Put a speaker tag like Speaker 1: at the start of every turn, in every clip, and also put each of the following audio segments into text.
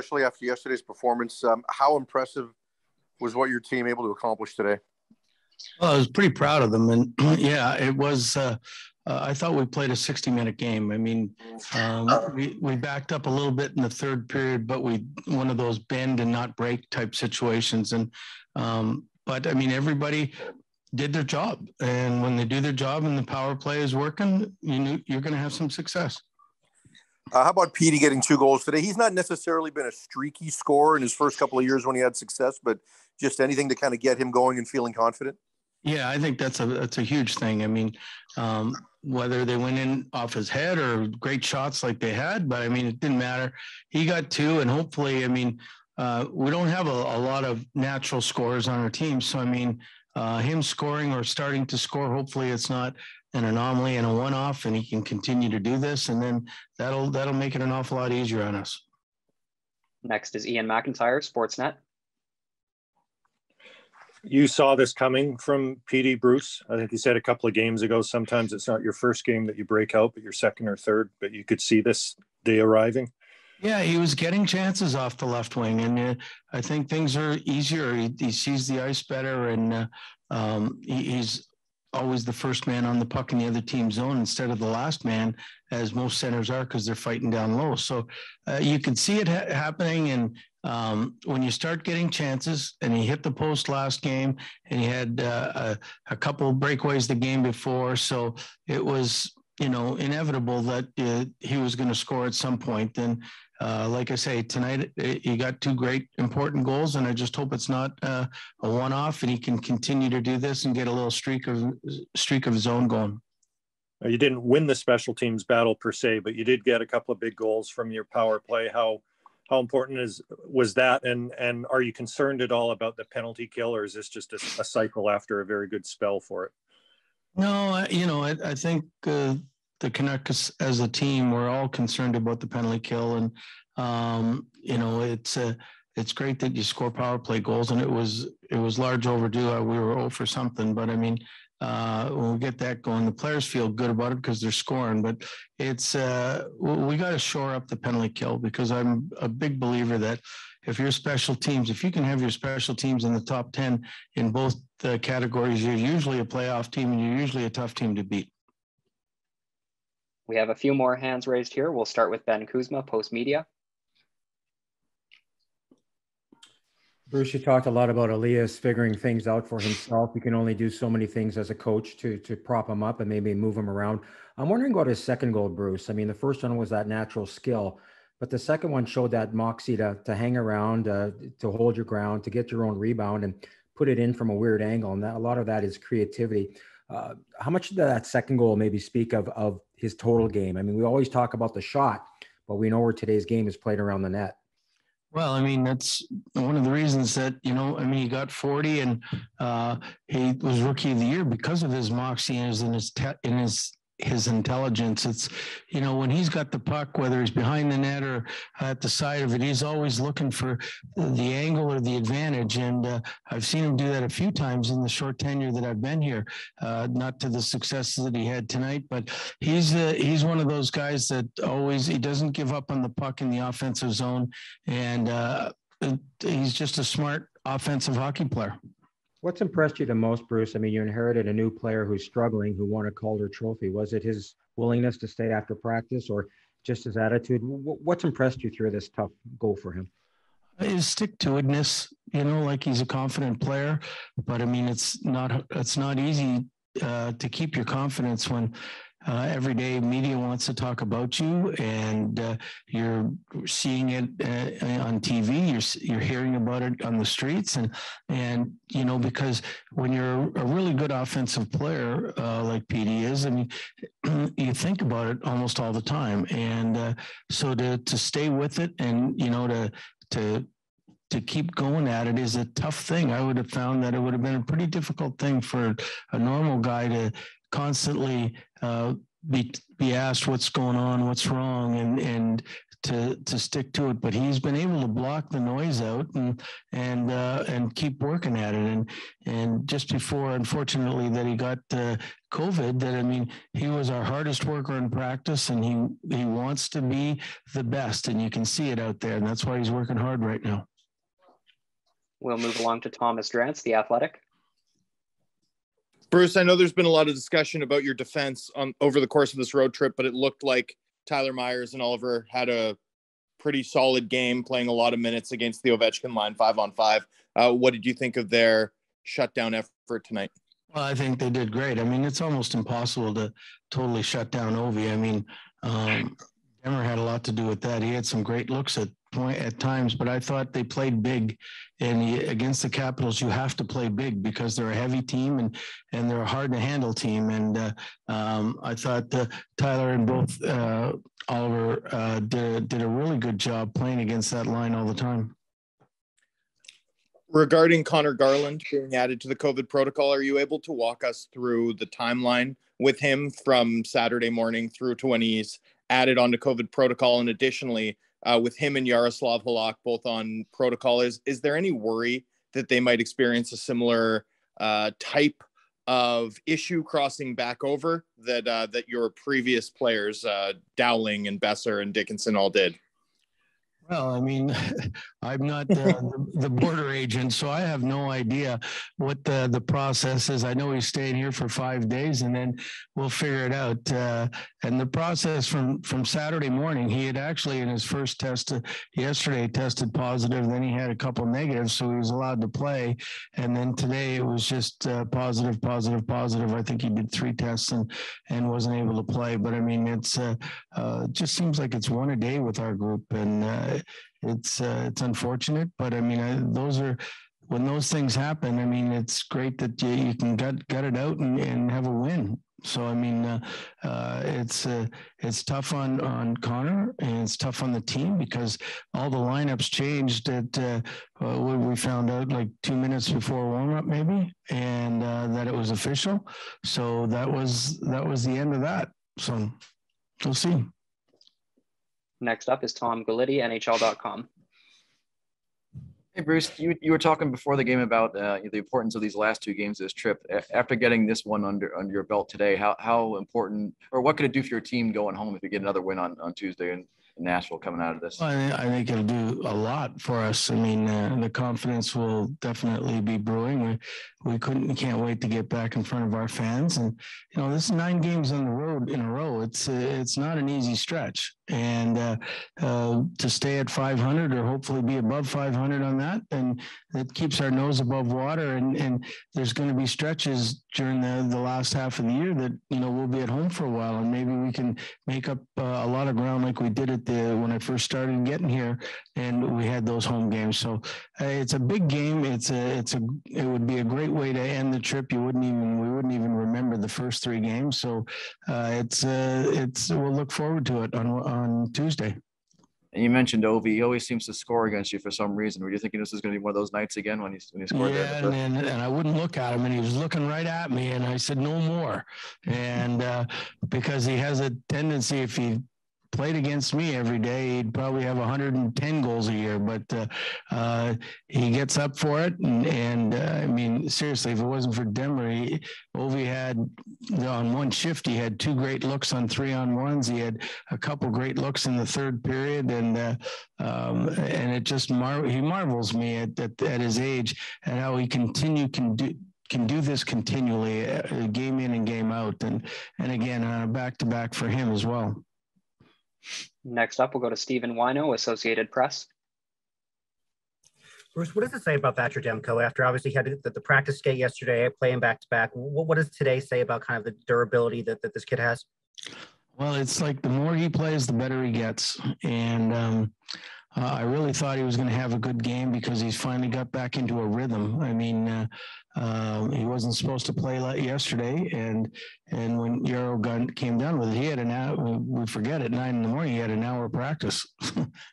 Speaker 1: especially after yesterday's performance. How impressive was what your team able to accomplish today?
Speaker 2: Well, I was pretty proud of them. And yeah, it was, I thought we played a 60-minute game. I mean, we backed up a little bit in the third period, but one of those bend and not break type situations. And, but I mean, everybody did their job. And when they do their job and the power play is working, you're going to have some success.
Speaker 1: How about Petey getting 2 goals today? He's not necessarily been a streaky scorer in his first couple of years when he had success, but just anything to kind of get him going and feeling confident.
Speaker 2: Yeah, I think that's a huge thing. I mean, whether they went in off his head or great shots like they had, but I mean, it didn't matter. He got 2, and hopefully, I mean, we don't have a lot of natural scorers on our team. So, I mean, him scoring or starting to score, hopefully it's not an anomaly and a one-off, and he can continue to do this, and then that'll make it an awful lot easier on us.
Speaker 3: Next is Ian McIntyre, Sportsnet.
Speaker 4: You saw this coming from Petey, Bruce. I think you said a couple of games ago, sometimes it's not your first game that you break out, but your second or third, but you could see this day arriving.
Speaker 2: Yeah, he was getting chances off the left wing, and I think things are easier. He sees the ice better, and he's always the first man on the puck in the other team's zone instead of the last man, as most centers are, because they're fighting down low. So you can see it happening, and when you start getting chances, and he hit the post last game, and he had a couple of breakaways the game before, so it was inevitable that he was going to score at some point. And like I say, tonight he got 2 great important goals, and I just hope it's not a one-off, and he can continue to do this and get a little streak of his own going.
Speaker 4: You didn't win the special teams battle per se, but you did get a couple of big goals from your power play. How important was that? And are you concerned at all about the penalty kill, or is this just a cycle after a very good spell for it?
Speaker 2: No, I think the Canucks as a team, we're all concerned about the penalty kill, and it's great that you score power play goals, and it was large overdue. We were 0 for something, but I mean, when we get that going, the players feel good about it because they're scoring. But it's we got to shore up the penalty kill, because I'm a big believer that if you can have your special teams in the top 10 in both the categories, you're usually a playoff team, and you're usually a tough team to beat.
Speaker 3: We have a few more hands raised here. We'll start with Ben Kuzma, Post Media.
Speaker 5: Bruce, you talked a lot about Elias figuring things out for himself. You can only do so many things as a coach to prop him up and maybe move him around. I'm wondering about his second goal, Bruce. I mean, the first one was that natural skill, but the second one showed that moxie to hang around, to hold your ground, to get your own rebound and put it in from a weird angle. And a lot of that is creativity. How much did that second goal maybe speak of his total game? I mean, we always talk about the shot, but we know where today's game is played around the net.
Speaker 2: Well, I mean, that's one of the reasons that, he got 40, and he was Rookie of the Year because of his moxie and his intelligence. It's, when he's got the puck, whether he's behind the net or at the side of it, he's always looking for the angle or the advantage. And I've seen him do that a few times in the short tenure that I've been here, not to the success that he had tonight, but he's one of those guys that he doesn't give up on the puck in the offensive zone. And he's just a smart offensive hockey player.
Speaker 5: What's impressed you the most, Bruce? I mean, you inherited a new player who's struggling, who won a Calder Trophy. Was it his willingness to stay after practice, or just his attitude? What's impressed you through this tough goal for him?
Speaker 2: His stick-to-itness, like he's a confident player. But I mean, it's not easy to keep your confidence when every day media wants to talk about you, and you're seeing it on TV, you're hearing about it on the streets, and because when you're a really good offensive player like PD is, I mean, you think about it almost all the time, and so to stay with it, and to keep going at it is a tough thing. I would have found that it would have been a pretty difficult thing for a normal guy to constantly be asked what's going on, what's wrong, and to stick to it. But he's been able to block the noise out and keep working at it. And just before, unfortunately, that he got COVID, that, I mean, he was our hardest worker in practice, and he wants to be the best, and you can see it out there, and that's why he's working hard right now.
Speaker 3: We'll move along to Thomas Drance, The Athletic.
Speaker 6: Bruce, I know there's been a lot of discussion about your defense over the course of this road trip, but it looked like Tyler Myers and Oliver had a pretty solid game, playing a lot of minutes against the Ovechkin line 5-on-5. What did you think of their shutdown effort tonight?
Speaker 2: Well, I think they did great. I mean, it's almost impossible to totally shut down Ovi. I mean, Demmer had a lot to do with that. He had some great looks at times, but I thought they played big. And against the Capitals, you have to play big because they're a heavy team and they're a hard to handle team. And I thought Tyler and both Oliver did a really good job playing against that line all the time.
Speaker 6: Regarding Connor Garland being added to the COVID protocol, are you able to walk us through the timeline with him from Saturday morning through to when he's added onto COVID protocol? And additionally, with him and Yaroslav Halak both on protocol, is there any worry that they might experience a similar type of issue crossing back over that your previous players, Dowling and Besser and Dickinson, all did?
Speaker 2: Well, I mean, I'm not the border agent, so I have no idea what the process is. I know he's staying here for 5 days, and then we'll figure it out. And the process from Saturday morning, he had actually in his first test yesterday tested positive. Then he had a couple negatives, so he was allowed to play. And then today it was just positive. I think he did 3 tests and wasn't able to play. But I mean, it's just seems like it's one a day with our group, and it's unfortunate, but I mean, when those things happen, I mean, it's great that you can gut it out and have a win. So, I mean, it's tough on Connor, and it's tough on the team because all the lineups changed at what we found out like 2 minutes before warm-up maybe, and that it was official. So that was the end of that. So we'll see.
Speaker 3: Next up is Tom Galiti, NHL.com.
Speaker 7: Hey, Bruce, you were talking before the game about the importance of these last 2 games of this trip. After getting this one under your belt today, how important, or what could it do for your team going home if you get another win on Tuesday in Nashville coming out of this?
Speaker 2: Well, I think it'll do a lot for us. I mean, the confidence will definitely be brewing. We can't wait to get back in front of our fans. And, you know, this is 9 games on the road in a row. It's not an easy stretch. And to stay at 500 or hopefully be above 500 on that, and it keeps our nose above water. And there's going to be stretches during the last half of the year that, you know, we'll be at home for a while, and maybe we can make up a lot of ground like we did when I first started getting here, and we had those home games. So it's a big game. It would be a great way to end the trip. We wouldn't even remember the first 3 games. So we'll look forward to it on Tuesday.
Speaker 7: And you mentioned Ovi. He always seems to score against you for some reason. Were you thinking this is going to be one of those nights again when he scored?
Speaker 2: Yeah, and I wouldn't look at him, and he was looking right at me, and I said, no more. And because he has a tendency, if he played against me every day, he'd probably have 110 goals a year, but he gets up for it. And I mean, seriously, if it wasn't for Demmer, Ovi had, on one shift, he had 2 great looks on 3-on-1s. He had a couple great looks in the third period. And it just, he marvels me at his age and how he can do this continually, game in and game out. And again, back-to-back for him as well.
Speaker 3: Next up, we'll go to Stephen Wino, Associated Press.
Speaker 8: Bruce, what does it say about Thatcher Demko after obviously he had the practice skate yesterday, playing back-to-back? What does today say about kind of the durability that this kid has?
Speaker 2: Well, it's like the more he plays, the better he gets. And I really thought he was going to have a good game because he's finally got back into a rhythm. I mean, he wasn't supposed to play yesterday, and when Yarrow came down with it, he had an hour. We forget at 9 a.m. He had an hour of practice,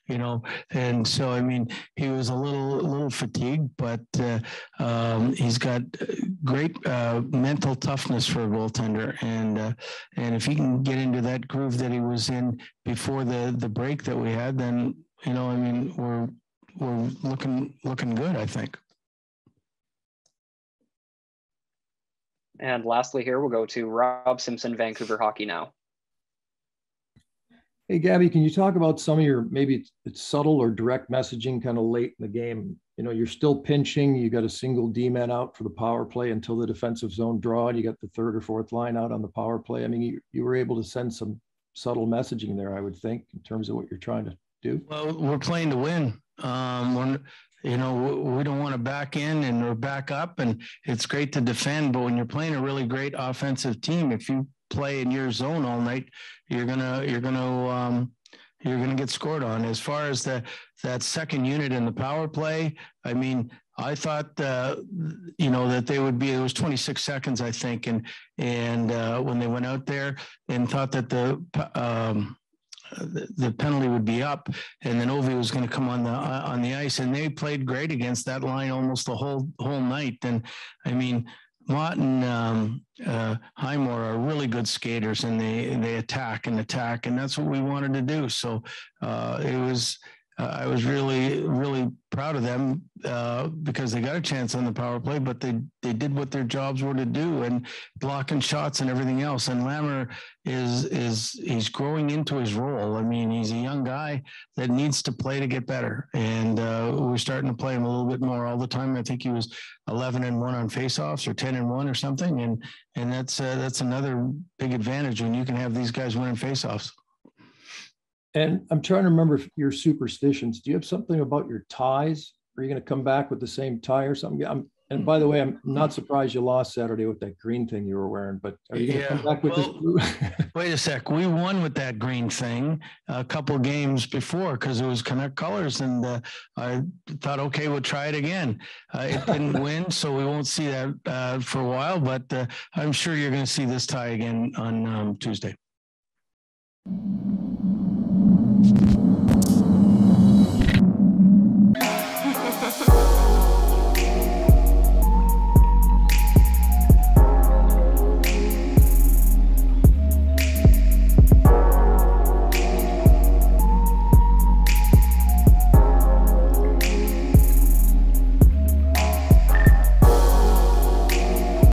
Speaker 2: you know, and so I mean, he was a little fatigued, but he's got great mental toughness for a goaltender, and if he can get into that groove that he was in before the break that we had, then you know, I mean, we're looking good, I think.
Speaker 3: And lastly, here we'll go to Rob Simpson, Vancouver Hockey Now.
Speaker 9: Hey, Gabby, can you talk about some of your, maybe it's subtle or direct messaging kind of late in the game? You know, you're still pinching. You got a single D-man out for the power play until the defensive zone draw, and you got the third or fourth line out on the power play. I mean, you were able to send some subtle messaging there, I would think, in terms of what you're trying to do.
Speaker 2: Well, we're playing to win. You know, we don't want to back in and or back up, and it's great to defend, but when you're playing a really great offensive team, if you play in your zone all night, you're gonna get scored on. As far as that second unit in the power play, I mean, I thought you know that they would be. It was 26 seconds, I think, and when they went out there and thought that the penalty would be up, and then Ovi was going to come on the ice, and they played great against that line almost the whole night. And I mean, Mott and Highmore are really good skaters, and they attack, and that's what we wanted to do. So I was really proud of them because they got a chance on the power play, but they did what their jobs were to do, and blocking shots and everything else. And Lammer he's growing into his role. I mean, he's a young guy that needs to play to get better, and we're starting to play him a little bit more all the time. I think he was 11-1 on faceoffs or 10-1 or something, and that's another big advantage when you can have these guys winning faceoffs.
Speaker 9: And I'm trying to remember your superstitions. Do you have something about your ties? Are you going to come back with the same tie or something? And by the way, I'm not surprised you lost Saturday with that green thing you were wearing, but are you going to come back with this blue?
Speaker 2: Wait a sec. We won with that green thing a couple games before because it was Canuck colors, and I thought, okay, we'll try it again. It didn't win, so we won't see that for a while, but I'm sure you're going to see this tie again on Tuesday.